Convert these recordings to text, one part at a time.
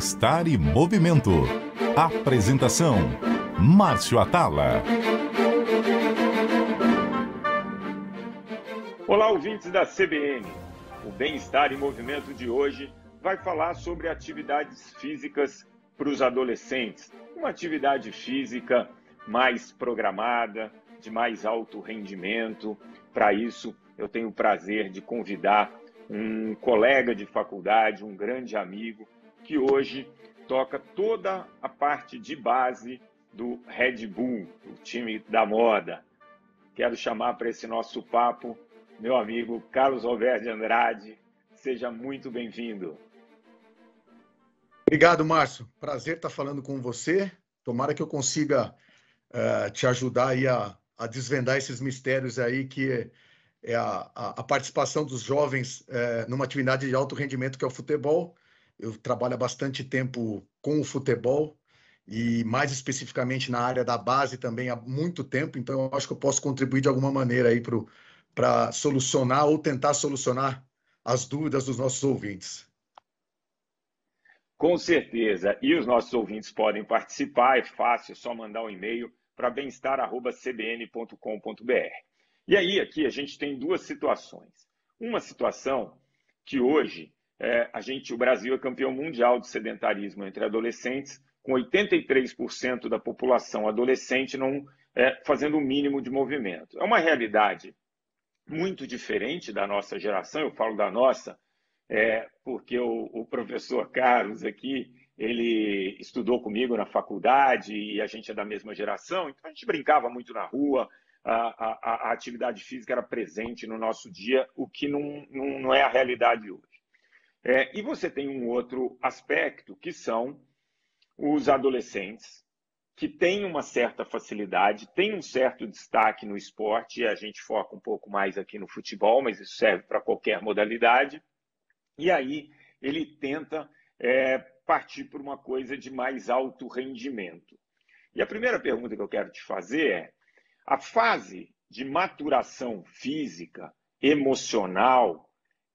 Bem-Estar e Movimento. Apresentação: Márcio Atala. Olá, ouvintes da CBN. O Bem-Estar e Movimento de hoje vai falar sobre atividades físicas para os adolescentes. Uma atividade física mais programada, de mais alto rendimento. Para isso, eu tenho o prazer de convidar um colega de faculdade, um grande amigo, que hoje toca toda a parte de base do Red Bull, o time da moda. Quero chamar para esse nosso papo meu amigo Carlos Alberto de Andrade. Seja muito bem-vindo. Obrigado, Márcio. Prazer estar falando com você. Tomara que eu consiga te ajudar aí a desvendar esses mistérios aí, que é a participação dos jovens numa atividade de alto rendimento, que é o futebol. Eu trabalho há bastante tempo com o futebol e mais especificamente na área da base também há muito tempo, então eu acho que eu posso contribuir de alguma maneira aí para solucionar ou tentar solucionar as dúvidas dos nossos ouvintes. Com certeza. E os nossos ouvintes podem participar, é fácil, é só mandar um e-mail para bemestar@cbn.com.br. E aí, aqui, a gente tem duas situações. Uma situação que hoje o Brasil é campeão mundial de sedentarismo entre adolescentes, com 83% da população adolescente não fazendo o mínimo de movimento. É uma realidade muito diferente da nossa geração, eu falo da nossa, porque o professor Carlos aqui, ele estudou comigo na faculdade e a gente é da mesma geração, então a gente brincava muito na rua, a atividade física era presente no nosso dia, o que não é a realidade hoje. E você tem um outro aspecto, que são os adolescentes, que têm uma certa facilidade, têm um certo destaque no esporte, e a gente foca um pouco mais aqui no futebol, mas isso serve para qualquer modalidade, e aí ele tenta partir por uma coisa de mais alto rendimento. E a primeira pergunta que eu quero te fazer é: a fase de maturação física, emocional,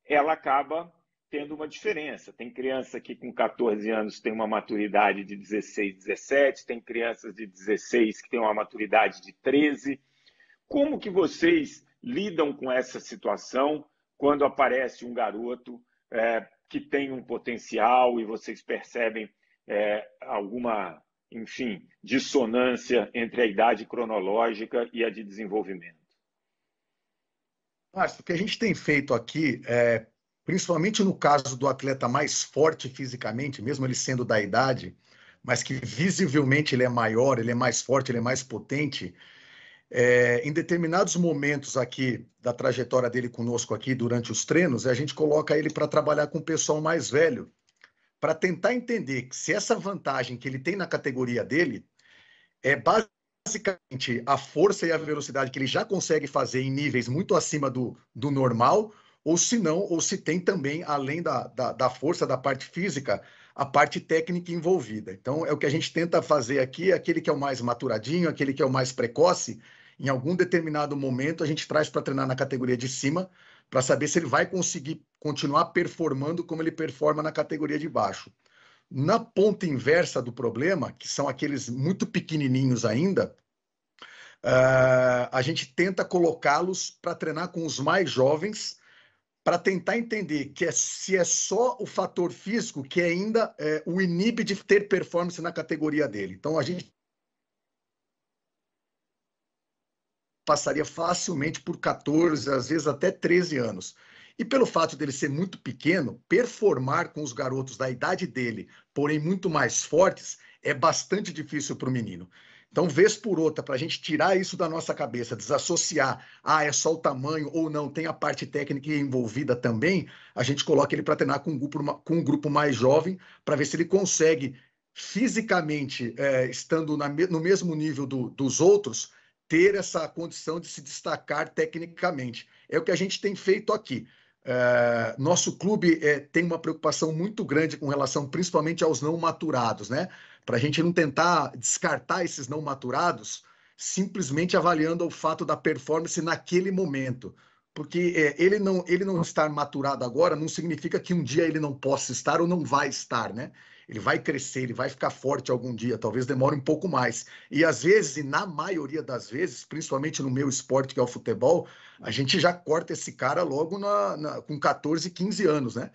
ela acaba tendo uma diferença. Tem criança que com 14 anos tem uma maturidade de 16, 17, tem crianças de 16 que tem uma maturidade de 13. Como que vocês lidam com essa situação quando aparece um garoto que tem um potencial e vocês percebem alguma, enfim, dissonância entre a idade cronológica e a de desenvolvimento? Márcio, o que a gente tem feito aqui, principalmente no caso do atleta mais forte fisicamente, mesmo ele sendo da idade, mas que visivelmente ele é maior, ele é mais forte, ele é mais potente, em determinados momentos aqui da trajetória dele conosco aqui durante os treinos, a gente coloca ele para trabalhar com o pessoal mais velho, para tentar entender que se essa vantagem que ele tem na categoria dele é basicamente a força e a velocidade que ele já consegue fazer em níveis muito acima do normal, ou se não, ou se tem também, além da força, da parte física, a parte técnica envolvida. Então, é o que a gente tenta fazer aqui, aquele que é o mais maturadinho, aquele que é o mais precoce, em algum determinado momento a gente traz para treinar na categoria de cima, para saber se ele vai conseguir continuar performando como ele performa na categoria de baixo. Na ponta inversa do problema, que são aqueles muito pequenininhos ainda, a gente tenta colocá-los para treinar com os mais jovens, para tentar entender que se é só o fator físico que ainda o inibe de ter performance na categoria dele. Então, a gente passaria facilmente por 14, às vezes até 13 anos. E pelo fato dele ser muito pequeno, performar com os garotos da idade dele, porém muito mais fortes, é bastante difícil para o menino. Então, vez por outra, para a gente tirar isso da nossa cabeça, desassociar, é só o tamanho ou não, tem a parte técnica envolvida também, a gente coloca ele para treinar com um grupo mais jovem, para ver se ele consegue, fisicamente, estando no mesmo nível dos outros, ter essa condição de se destacar tecnicamente. É o que a gente tem feito aqui. Nosso clube tem uma preocupação muito grande com relação principalmente aos não maturados, né? Para a gente não tentar descartar esses não maturados simplesmente avaliando o fato da performance naquele momento. Porque ele não estar maturado agora não significa que um dia ele não possa estar ou não vai estar, né? ele vai crescer, ele vai ficar forte algum dia, talvez demore um pouco mais. E às vezes, e na maioria das vezes, principalmente no meu esporte, que é o futebol, a gente já corta esse cara logo com 14, 15 anos, né?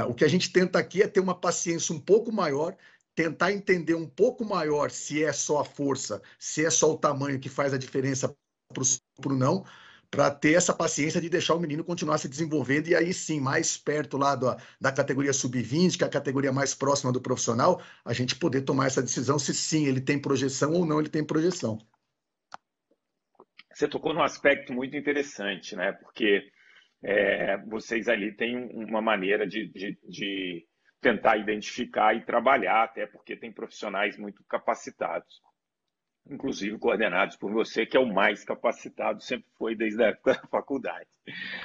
O que a gente tenta aqui é ter uma paciência um pouco maior, tentar entender um pouco maior se é só a força, se é só o tamanho que faz a diferença para o não, para ter essa paciência de deixar o menino continuar se desenvolvendo e aí sim, mais perto lá da categoria sub-20, que é a categoria mais próxima do profissional, a gente poder tomar essa decisão se sim ele tem projeção ou não ele tem projeção. Você tocou num aspecto muito interessante, né? Porque vocês ali têm uma maneira de tentar identificar e trabalhar, até porque tem profissionais muito capacitados, inclusive coordenados por você, que é o mais capacitado, sempre foi desde a época da faculdade.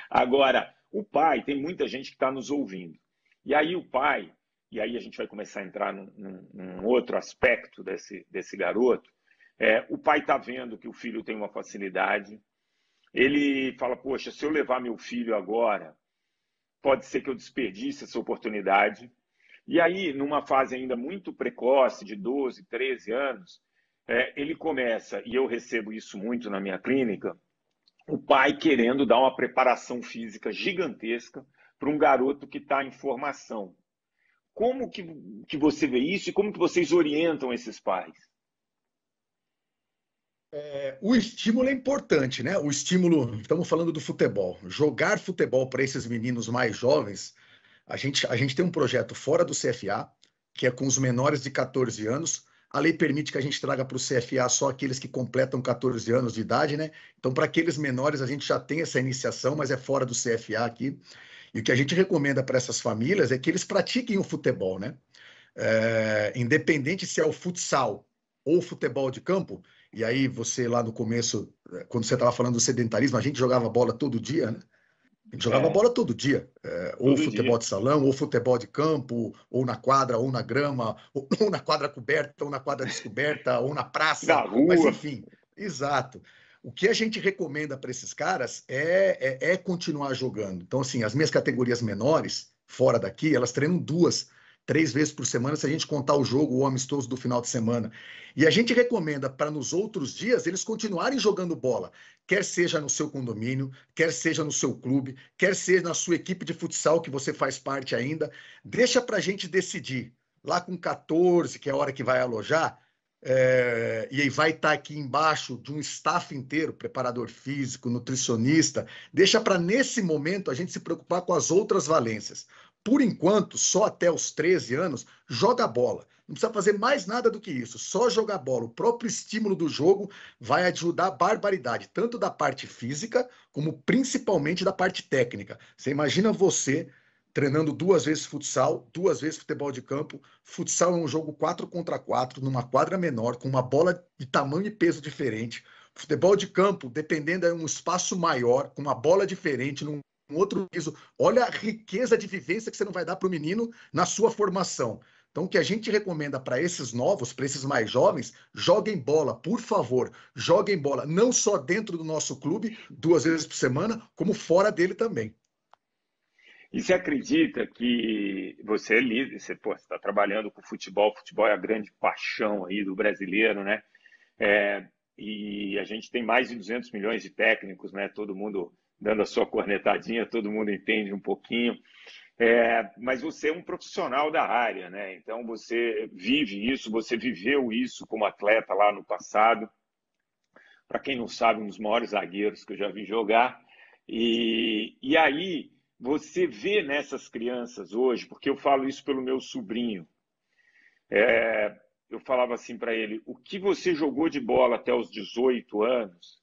Agora, o pai, tem muita gente que está nos ouvindo. E aí o pai, e aí a gente vai começar a entrar num outro aspecto desse garoto, o pai está vendo que o filho tem uma facilidade, ele fala, poxa, se eu levar meu filho agora, pode ser que eu desperdice essa oportunidade. E aí, numa fase ainda muito precoce, de 12, 13 anos, ele começa, e eu recebo isso muito na minha clínica, o pai querendo dar uma preparação física gigantesca para um garoto que está em formação. Como que você vê isso e como que vocês orientam esses pais? O estímulo é importante, né? O estímulo, estamos falando do futebol. Jogar futebol para esses meninos mais jovens, a gente tem um projeto fora do CFA, que é com os menores de 14 anos. A lei permite que a gente traga para o CFA só aqueles que completam 14 anos de idade, né? Então, para aqueles menores, a gente já tem essa iniciação, mas é fora do CFA aqui. E o que a gente recomenda para essas famílias é que eles pratiquem o futebol, né? Independente se é o futsal ou o futebol de campo, e aí você lá no começo, quando você estava falando do sedentarismo, a gente jogava bola todo dia, né? A gente jogava bola todo dia, ou Todo futebol dia. de salão, ou futebol de campo, ou na quadra, ou na grama, ou na quadra coberta, ou na quadra descoberta, ou na Na praça, mas rua. enfim, exato. O que a gente recomenda para esses caras é continuar jogando. Então, assim, as minhas categorias menores, fora daqui, elas treinam 2, 3 vezes por semana, se a gente contar o jogo, o amistoso do final de semana. E a gente recomenda para nos outros dias eles continuarem jogando bola, quer seja no seu condomínio, quer seja no seu clube, quer seja na sua equipe de futsal que você faz parte ainda. Deixa para a gente decidir. Lá com 14, que é a hora que vai alojar, e aí vai estar aqui embaixo de um staff inteiro, preparador físico, nutricionista, deixa para nesse momento a gente se preocupar com as outras valências. Por enquanto, só até os 13 anos, joga bola. Não precisa fazer mais nada do que isso, só jogar bola. O próprio estímulo do jogo vai ajudar a barbaridade, tanto da parte física, como principalmente da parte técnica. Você imagina você treinando 2 vezes futsal, 2 vezes futebol de campo. Futsal é um jogo 4 contra 4, numa quadra menor, com uma bola de tamanho e peso diferente. Futebol de campo, dependendo, é um espaço maior, com uma bola diferente, num outro piso. Olha a riqueza de vivência que você não vai dar para o menino na sua formação. Então, o que a gente recomenda para esses novos, para esses mais jovens, joguem bola, por favor, joguem bola, não só dentro do nosso clube, 2 vezes por semana, como fora dele também. E você acredita que você é líder, você está trabalhando com futebol, futebol é a grande paixão aí do brasileiro, né? E a gente tem mais de 200 milhões de técnicos, né? Todo mundo dando a sua cornetadinha, todo mundo entende um pouquinho. Mas você é um profissional da área, né? Então você vive isso, você viveu isso como atleta lá no passado. Para quem não sabe, um dos maiores zagueiros que eu já vi jogar. E aí você vê nessas crianças hoje, porque eu falo isso pelo meu sobrinho, eu falava assim para ele, o que você jogou de bola até os 18 anos,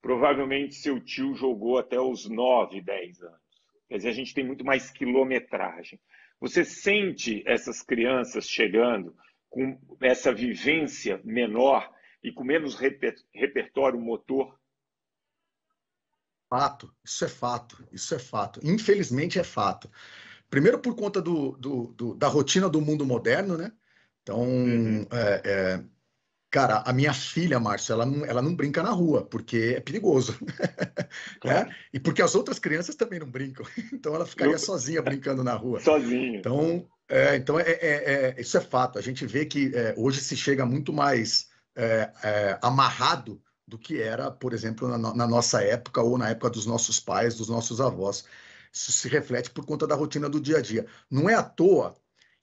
provavelmente seu tio jogou até os 9, 10 anos. Quer dizer, a gente tem muito mais quilometragem. Você sente essas crianças chegando com essa vivência menor e com menos repertório motor? Fato, isso é fato, isso é fato. Infelizmente é fato. Primeiro por conta da rotina do mundo moderno, né? Então, Uhum. cara, a minha filha, Márcio, ela não brinca na rua, porque é perigoso, né? Claro. E porque as outras crianças também não brincam. Então ela ficaria sozinha brincando na rua. Sozinho. Então, Então, isso é fato. A gente vê que hoje se chega muito mais amarrado do que era, por exemplo, na nossa época ou na época dos nossos pais, dos nossos avós. Isso se reflete por conta da rotina do dia a dia. Não é à toa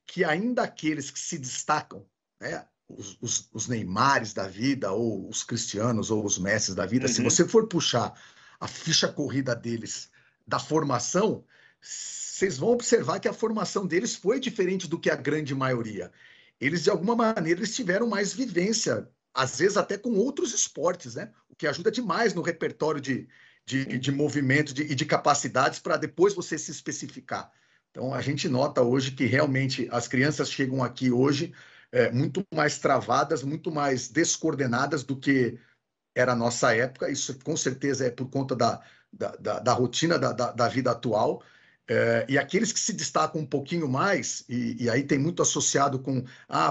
que ainda aqueles que se destacam, né, os Neymares da vida, ou os Cristianos, ou os Messis da vida, se Uhum, você for puxar a ficha corrida deles da formação, vocês vão observar que a formação deles foi diferente do que a grande maioria. Eles, de alguma maneira, eles tiveram mais vivência, às vezes até com outros esportes, né? O que ajuda demais no repertório de uhum. movimento e de capacidades para depois você se especificar. Então, a gente nota hoje que realmente as crianças chegam aqui hoje muito mais travadas, muito mais descoordenadas do que era a nossa época. Isso com certeza é por conta da rotina da vida atual. E aqueles que se destacam um pouquinho mais, e aí tem muito associado com,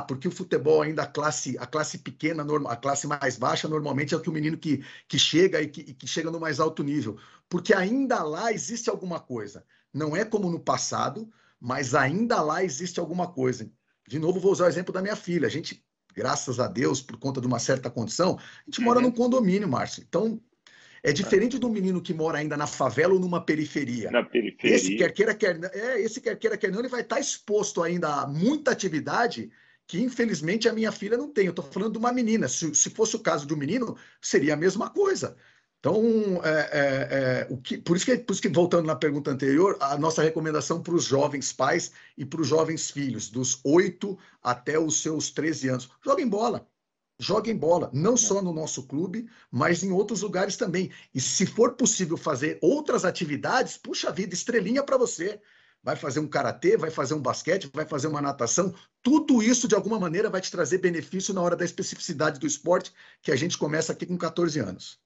porque o futebol ainda a classe pequena, a classe mais baixa, normalmente é o que o menino que chega e que chega no mais alto nível. Porque ainda lá existe alguma coisa. Não é como no passado, mas ainda lá existe alguma coisa. De novo, vou usar o exemplo da minha filha. A gente, graças a Deus, por conta de uma certa condição, a gente mora num Uhum. condomínio, Márcio. Então, é Ah, diferente do menino que mora ainda na favela ou numa periferia. na periferia. Esse quer queira, quer não, ele vai estar exposto ainda a muita atividade que, infelizmente, a minha filha não tem. Eu estou falando de uma menina. Se fosse o caso de um menino, seria a mesma coisa. Então, por isso que, voltando na pergunta anterior, a nossa recomendação para os jovens pais e para os jovens filhos, dos 8 até os seus 13 anos, joguem bola. Joguem bola, não Né? só no nosso clube, mas em outros lugares também. E se for possível fazer outras atividades, puxa vida, estrelinha para você. Vai fazer um karatê, vai fazer um basquete, vai fazer uma natação. Tudo isso, de alguma maneira, vai te trazer benefício na hora da especificidade do esporte, que a gente começa aqui com 14 anos.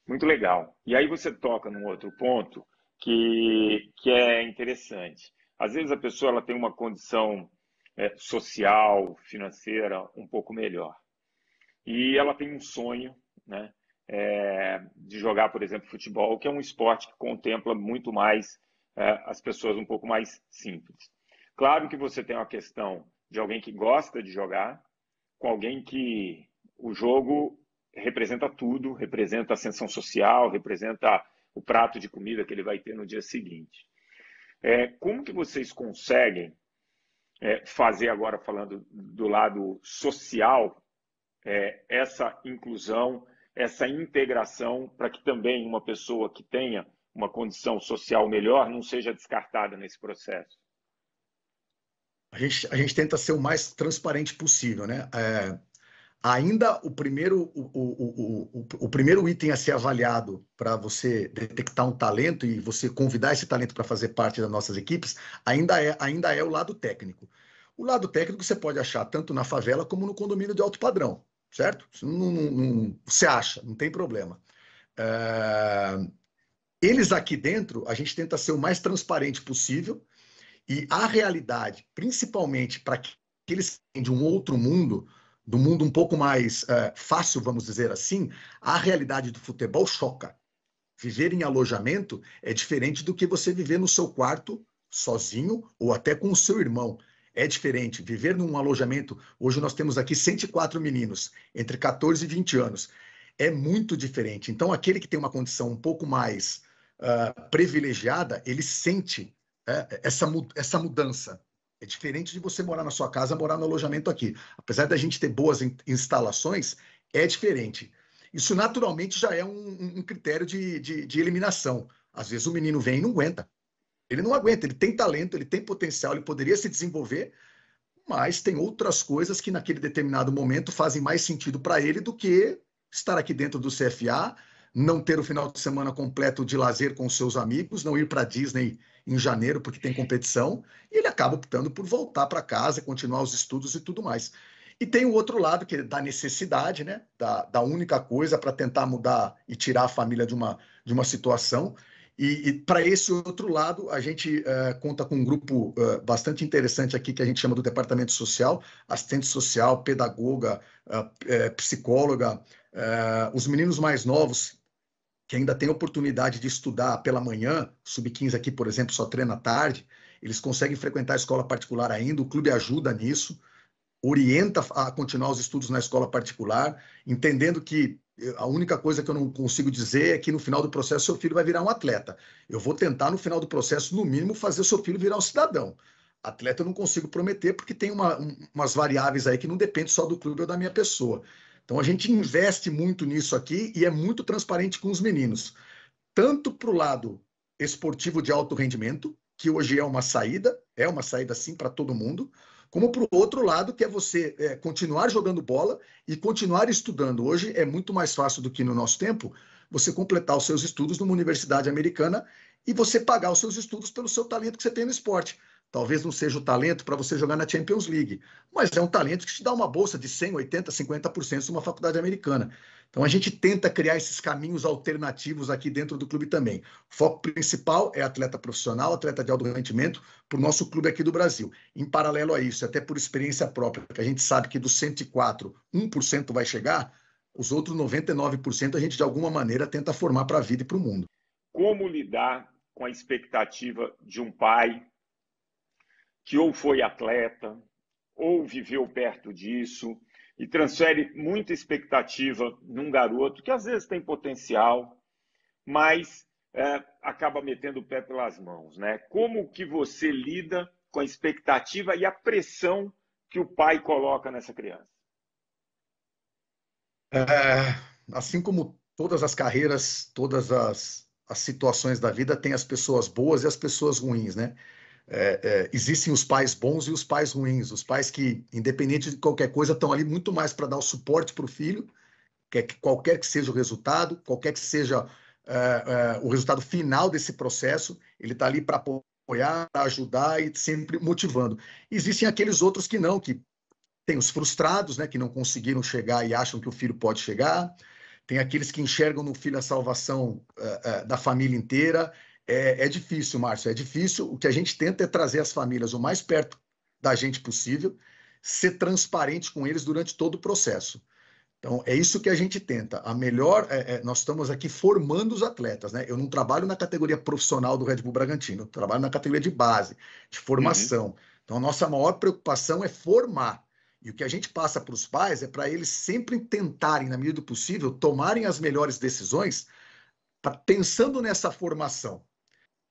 Muito legal. E aí você toca num outro ponto que é interessante. Às vezes a pessoa ela tem uma condição social, financeira um pouco melhor. E ela tem um sonho, né, de jogar, por exemplo, futebol, que é um esporte que contempla muito mais as pessoas um pouco mais simples. Claro que você tem uma questão de alguém que gosta de jogar, com alguém que o jogo representa tudo, representa a ascensão social, representa o prato de comida que ele vai ter no dia seguinte. Como que vocês conseguem fazer agora, falando do lado social, essa inclusão, essa integração, para que também uma pessoa que tenha uma condição social melhor não seja descartada nesse processo? A gente tenta ser o mais transparente possível, né? Ainda o primeiro item a ser avaliado para você detectar um talento e você convidar esse talento para fazer parte das nossas equipes, ainda é o lado técnico. O lado técnico você pode achar tanto na favela como no condomínio de alto padrão, certo? Você acha, não tem problema. É, Eles aqui dentro, a gente tenta ser o mais transparente possível e a realidade, principalmente para aqueles que vêm de um outro mundo, do mundo um pouco mais fácil, vamos dizer assim, a realidade do futebol choca. Viver em alojamento é diferente do que você viver no seu quarto sozinho ou até com o seu irmão. É diferente. Viver num alojamento, hoje nós temos aqui 104 meninos, entre 14 e 20 anos. É muito diferente. Então, aquele que tem uma condição um pouco mais privilegiada, ele sente essa mudança. É diferente de você morar na sua casa, morar no alojamento aqui. Apesar da gente ter boas instalações, é diferente. Isso naturalmente já é um critério de eliminação. Às vezes o menino vem e não aguenta. Ele não aguenta, ele tem talento, ele tem potencial, ele poderia se desenvolver, mas tem outras coisas que naquele determinado momento fazem mais sentido para ele do que estar aqui dentro do CFA, não ter o final de semana completo de lazer com seus amigos, não ir para a Disney em janeiro porque tem competição, e ele acaba optando por voltar para casa, continuar os estudos e tudo mais. E tem o outro lado, que é da necessidade, né? Da única coisa para tentar mudar e tirar a família de uma situação. E para esse outro lado, a gente conta com um grupo bastante interessante aqui, que a gente chama do Departamento Social, assistente social, pedagoga, psicóloga, os meninos mais novos, que ainda têm oportunidade de estudar pela manhã, sub-15 aqui, por exemplo, só treina à tarde, eles conseguem frequentar a escola particular ainda, o clube ajuda nisso, orienta a continuar os estudos na escola particular, entendendo que a única coisa que eu não consigo dizer é que no final do processo seu filho vai virar um atleta. Eu vou tentar, no final do processo, no mínimo, fazer o seu filho virar um cidadão. Atleta eu não consigo prometer, porque tem umas variáveis aí que não dependem só do clube ou da minha pessoa. Então a gente investe muito nisso aqui e é muito transparente com os meninos, tanto para o lado esportivo de alto rendimento, que hoje é uma saída sim para todo mundo, como para o outro lado, que é você continuar jogando bola e continuar estudando. Hoje é muito mais fácil do que no nosso tempo você completar os seus estudos numa universidade americana e você pagar os seus estudos pelo seu talento que você tem no esporte. Talvez não seja o talento para você jogar na Champions League, mas é um talento que te dá uma bolsa de 100, 80, 50% de uma faculdade americana. Então a gente tenta criar esses caminhos alternativos aqui dentro do clube também. O foco principal é atleta profissional, atleta de alto rendimento, para o nosso clube aqui do Brasil. Em paralelo a isso, até por experiência própria, que a gente sabe que dos 104, 1% vai chegar, os outros 99% a gente de alguma maneira tenta formar para a vida e para o mundo. Como lidar com a expectativa de um pai que ou foi atleta, ou viveu perto disso, e transfere muita expectativa num garoto que às vezes tem potencial, mas acaba metendo o pé pelas mãos, né? Como que você lida com a expectativa e a pressão que o pai coloca nessa criança? Assim como todas as carreiras, todas as situações da vida, tem as pessoas boas e as pessoas ruins, né? Existem os pais bons e os pais ruins. Os pais que, independente de qualquer coisa, estão ali muito mais para dar o suporte para o filho, qualquer que seja o resultado, qualquer que seja o resultado final desse processo, ele está ali para apoiar, para ajudar e sempre motivando. Existem aqueles outros que não, que tem os frustrados, né, que não conseguiram chegar e acham que o filho pode chegar. Tem aqueles que enxergam no filho a salvação da família inteira. É difícil, Márcio, é difícil. O que a gente tenta é trazer as famílias o mais perto da gente possível, ser transparente com eles durante todo o processo. Então, é isso que a gente tenta. Nós estamos aqui formando os atletas, né? Eu não trabalho na categoria profissional do Red Bull Bragantino, eu trabalho na categoria de base, de Uhum. formação. Então, a nossa maior preocupação é formar. E o que a gente passa para os pais é para eles sempre tentarem, na medida do possível, tomarem as melhores decisões pensando nessa formação.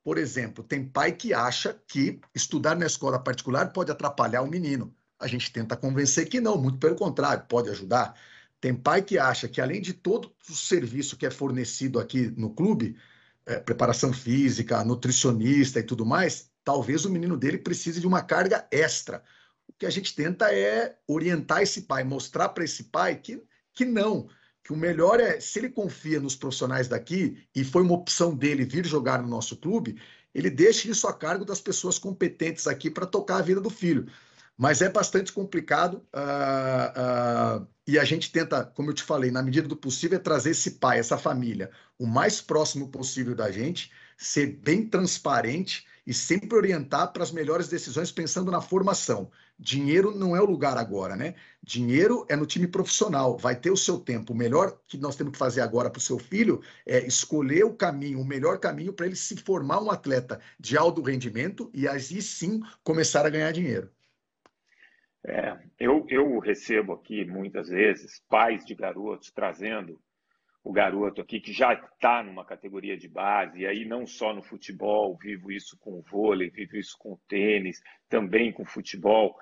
Por exemplo, tem pai que acha que estudar na escola particular pode atrapalhar o menino. A gente tenta convencer que não, muito pelo contrário, pode ajudar. Tem pai que acha que, além de todo o serviço que é fornecido aqui no clube, preparação física, nutricionista e tudo mais, talvez o menino dele precise de uma carga extra. O que a gente tenta é orientar esse pai, mostrar para esse pai que não, que o melhor é, se ele confia nos profissionais daqui e foi uma opção dele vir jogar no nosso clube, ele deixe isso a cargo das pessoas competentes aqui para tocar a vida do filho. Mas é bastante complicado e a gente tenta, como eu te falei, na medida do possível, é trazer esse pai, essa família, o mais próximo possível da gente, ser bem transparente e sempre orientar para as melhores decisões pensando na formação. Dinheiro não é o lugar agora, né? Dinheiro é no time profissional, vai ter o seu tempo. O melhor que nós temos que fazer agora para o seu filho é escolher o caminho, o melhor caminho para ele se formar um atleta de alto rendimento e aí sim começar a ganhar dinheiro. Eu recebo aqui muitas vezes pais de garotos trazendo o garoto aqui que já está numa categoria de base, e aí não só no futebol, vivo isso com o vôlei, vivo isso com o tênis, também com o futebol,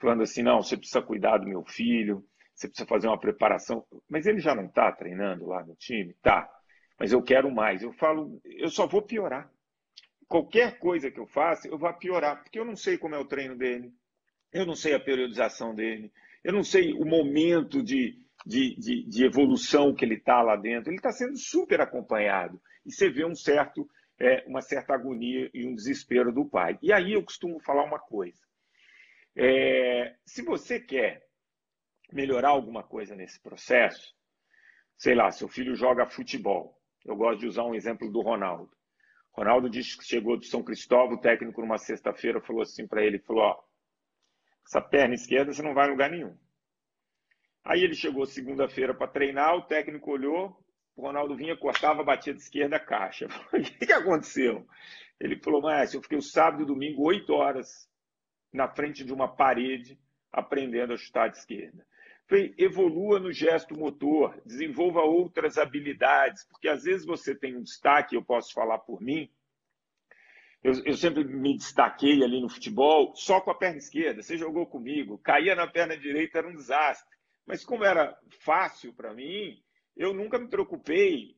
falando assim, não, você precisa cuidar do meu filho, você precisa fazer uma preparação, mas ele já não está treinando lá no time? Tá, mas eu quero mais. Eu falo, eu só vou piorar. Qualquer coisa que eu faça, eu vou piorar, porque eu não sei como é o treino dele, eu não sei a periodização dele, eu não sei o momento de evolução que ele está lá dentro. Ele está sendo super acompanhado. E você vê uma certa agonia e um desespero do pai. E aí eu costumo falar uma coisa. Se você quer melhorar alguma coisa nesse processo, sei lá, seu filho joga futebol. Eu gosto de usar um exemplo do Ronaldo. Ronaldo disse que chegou de São Cristóvão, o técnico numa sexta-feira falou assim para ele, falou, ó, essa perna esquerda você não vai em lugar nenhum. Aí ele chegou segunda-feira para treinar, o técnico olhou, o Ronaldo vinha, cortava, batia de esquerda, caixa. O que aconteceu? Ele falou, Márcio, eu fiquei o sábado e domingo 8 horas na frente de uma parede aprendendo a chutar de esquerda. Falei, evolua no gesto motor, desenvolva outras habilidades, porque às vezes você tem um destaque, eu posso falar por mim, eu sempre me destaquei ali no futebol só com a perna esquerda. Você jogou comigo, caía na perna direita, era um desastre. Mas como era fácil para mim, eu nunca me preocupei.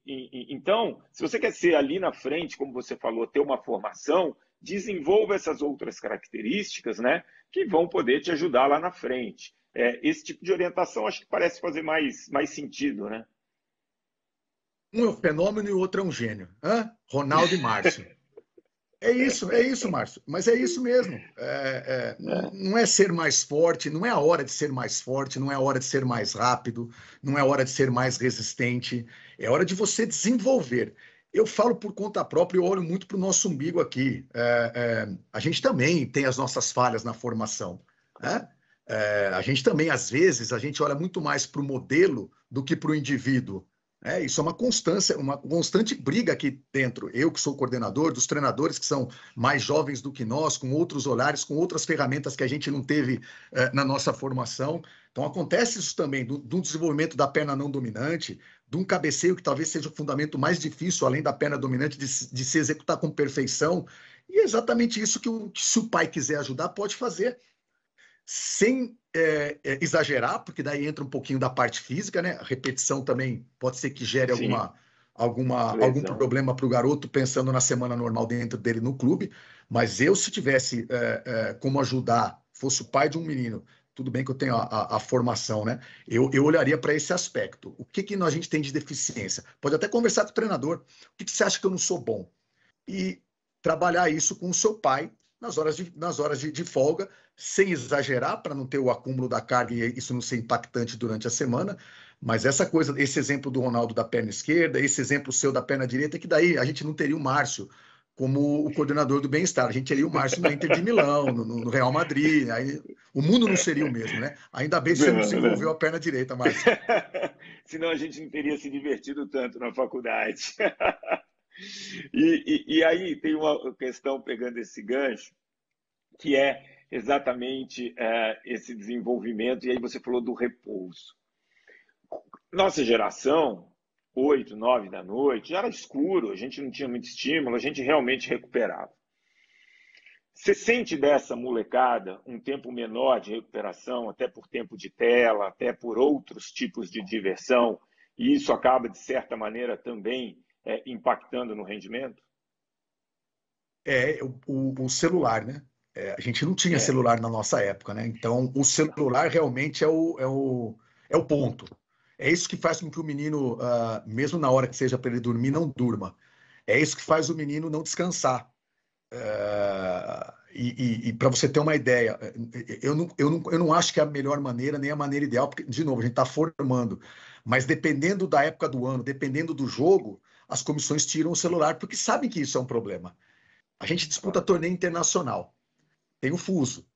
Então, se você quer ser ali na frente, como você falou, ter uma formação, desenvolva essas outras características, né, que vão poder te ajudar lá na frente. Esse tipo de orientação acho que parece fazer mais sentido, né? Um é um fenômeno e o outro é um gênio. Hã? Ronaldo e Márcio. É isso, Márcio. Mas é isso mesmo. Não é ser mais forte, não é a hora de ser mais forte, não é a hora de ser mais rápido, não é a hora de ser mais resistente. É hora de você desenvolver. Eu falo por conta própria, eu olho muito para o nosso umbigo aqui. A gente também tem as nossas falhas na formação, né? A gente também, às vezes, a gente olha muito mais para o modelo do que para o indivíduo. Isso é uma constância, uma constante briga aqui dentro. Eu, que sou coordenador, dos treinadores que são mais jovens do que nós, com outros olhares, com outras ferramentas que a gente não teve na nossa formação. Então, acontece isso também, do desenvolvimento da perna não dominante, de um cabeceio que talvez seja o fundamento mais difícil, além da perna dominante, de se executar com perfeição. E é exatamente isso que, se o pai quiser ajudar, pode fazer. Sem exagerar, porque daí entra um pouquinho da parte física, né? A repetição também pode ser que gere Sim, algum lesão. problema para o garoto pensando na semana normal dentro dele no clube. Mas eu, se tivesse como ajudar, fosse o pai de um menino, tudo bem que eu tenho a formação, né? Eu olharia para esse aspecto. O que a gente tem de deficiência? Pode até conversar com o treinador. O que você acha que eu não sou bom? E trabalhar isso com o seu pai nas horas de folga, sem exagerar, para não ter o acúmulo da carga e isso não ser impactante durante a semana. Mas essa coisa, esse exemplo do Ronaldo da perna esquerda, esse exemplo seu da perna direita, que daí a gente não teria o Márcio como o coordenador do bem-estar, a gente teria o Márcio na Inter de Milão, no Real Madrid, aí o mundo não seria o mesmo, né? Ainda bem que você não Não, desenvolveu não. a perna direita, Márcio. Senão a gente não teria se divertido tanto na faculdade. E aí tem uma questão pegando esse gancho, que é exatamente esse desenvolvimento, e aí você falou do repouso. Nossa geração, 8, 9 da noite, já era escuro, a gente não tinha muito estímulo, a gente realmente recuperava. Você sente dessa molecada um tempo menor de recuperação, até por tempo de tela, até por outros tipos de diversão, e isso acaba, de certa maneira, também impactando no rendimento? O celular, né? A gente não tinha É, celular na nossa época, né? Então, o celular realmente é o ponto. É isso que faz com que o menino, mesmo na hora que seja para ele dormir, não durma. É isso que faz o menino não descansar. E para você ter uma ideia, eu não acho que é a melhor maneira, nem a maneira ideal, porque, de novo, a gente está formando. Mas dependendo da época do ano, dependendo do jogo, as comissões tiram o celular, porque sabem que isso é um problema. A gente disputa claro. torneio internacional, tem o fuso,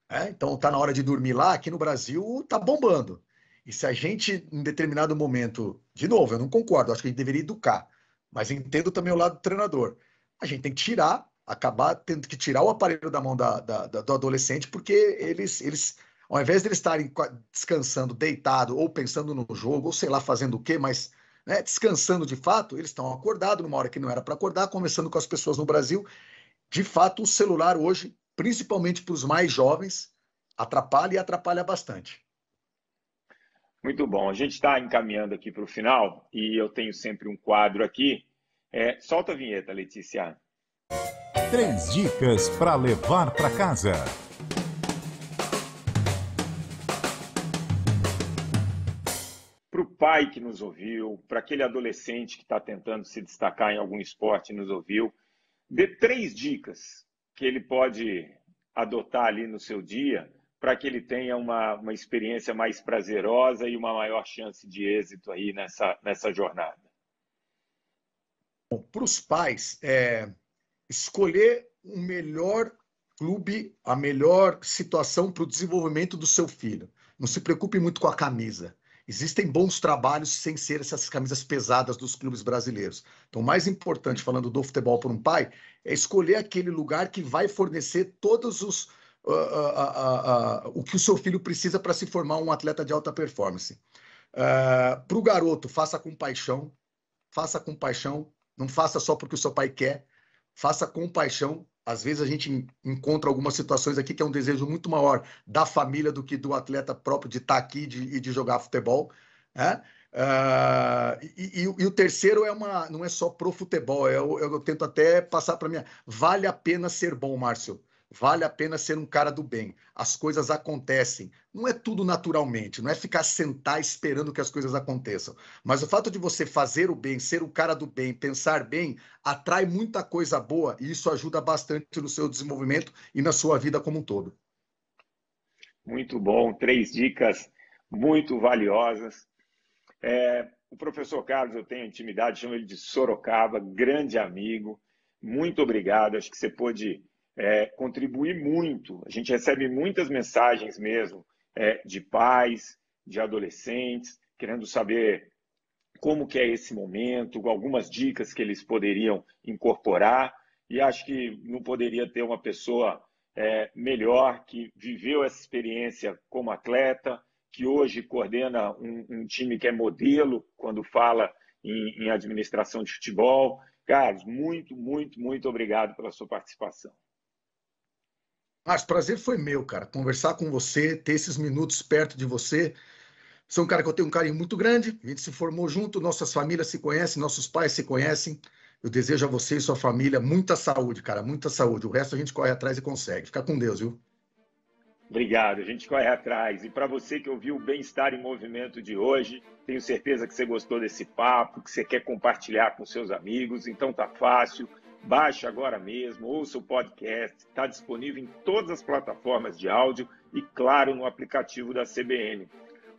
né? Então tá na hora de dormir lá, aqui no Brasil tá bombando. E se a gente, em determinado momento, de novo, eu não concordo, acho que a gente deveria educar, mas entendo também o lado do treinador. A gente tem que tirar, acabar tendo que tirar o aparelho da mão do adolescente, porque eles, ao invés de eles estarem descansando, deitado, ou pensando no jogo, ou sei lá, fazendo o quê, mas né, descansando de fato, eles estão acordados numa hora que não era para acordar, conversando com as pessoas no Brasil. De fato, o celular hoje, principalmente para os mais jovens, atrapalha e atrapalha bastante. Muito bom. A gente está encaminhando aqui para o final e eu tenho sempre um quadro aqui. Solta a vinheta, Letícia. 3 dicas para levar para casa. Para o pai que nos ouviu, para aquele adolescente que está tentando se destacar em algum esporte e nos ouviu, dê 3 dicas que ele pode adotar ali no seu dia para que ele tenha uma experiência mais prazerosa e uma maior chance de êxito aí nessa jornada. Para os pais, escolher o melhor clube, a melhor situação para o desenvolvimento do seu filho. Não se preocupe muito com a camisa. Existem bons trabalhos sem ser essas camisas pesadas dos clubes brasileiros. Então, o mais importante, falando do futebol por um pai, é escolher aquele lugar que vai fornecer todos os o que o seu filho precisa para se formar um atleta de alta performance. Para o garoto, faça com paixão, não faça só porque o seu pai quer, faça com paixão. Às vezes a gente encontra algumas situações aqui que é um desejo muito maior da família do que do atleta próprio de estar aqui e de jogar futebol, né? E o terceiro não é só pro futebol, eu tento até passar para mim. Vale a pena ser bom, Márcio. Vale a pena ser um cara do bem. As coisas acontecem. Não é tudo naturalmente, não é ficar sentar esperando que as coisas aconteçam. Mas o fato de você fazer o bem, ser o cara do bem, pensar bem, atrai muita coisa boa e isso ajuda bastante no seu desenvolvimento e na sua vida como um todo. Muito bom, 3 dicas muito valiosas. O professor Carlos, eu tenho intimidade, chamo ele de Sorocaba, grande amigo. Muito obrigado, acho que você pôde contribuir muito. A gente recebe muitas mensagens mesmo de pais, de adolescentes, querendo saber como que é esse momento, algumas dicas que eles poderiam incorporar, e acho que não poderia ter uma pessoa melhor que viveu essa experiência como atleta, que hoje coordena um time que é modelo quando fala em administração de futebol. Carlos, muito, muito, muito obrigado pela sua participação. Mas o prazer foi meu, cara, conversar com você, ter esses minutos perto de você. Você é um cara que eu tenho um carinho muito grande, a gente se formou junto, nossas famílias se conhecem, nossos pais se conhecem. Eu desejo a você e sua família muita saúde, cara, muita saúde. O resto a gente corre atrás e consegue. Fica com Deus, viu? Obrigado, a gente corre atrás. E para você que ouviu o Bem-Estar em Movimento de hoje, tenho certeza que você gostou desse papo, que você quer compartilhar com seus amigos, então tá fácil. Baixe agora mesmo, ouça o podcast, está disponível em todas as plataformas de áudio e, claro, no aplicativo da CBN.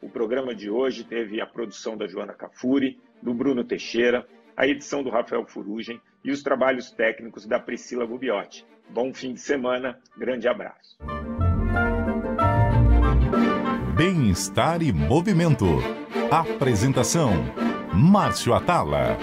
O programa de hoje teve a produção da Joana Cafuri, do Bruno Teixeira, a edição do Rafael Furugem e os trabalhos técnicos da Priscila Gubiotti. Bom fim de semana, grande abraço. Bem-Estar e Movimento. Apresentação: Márcio Atala.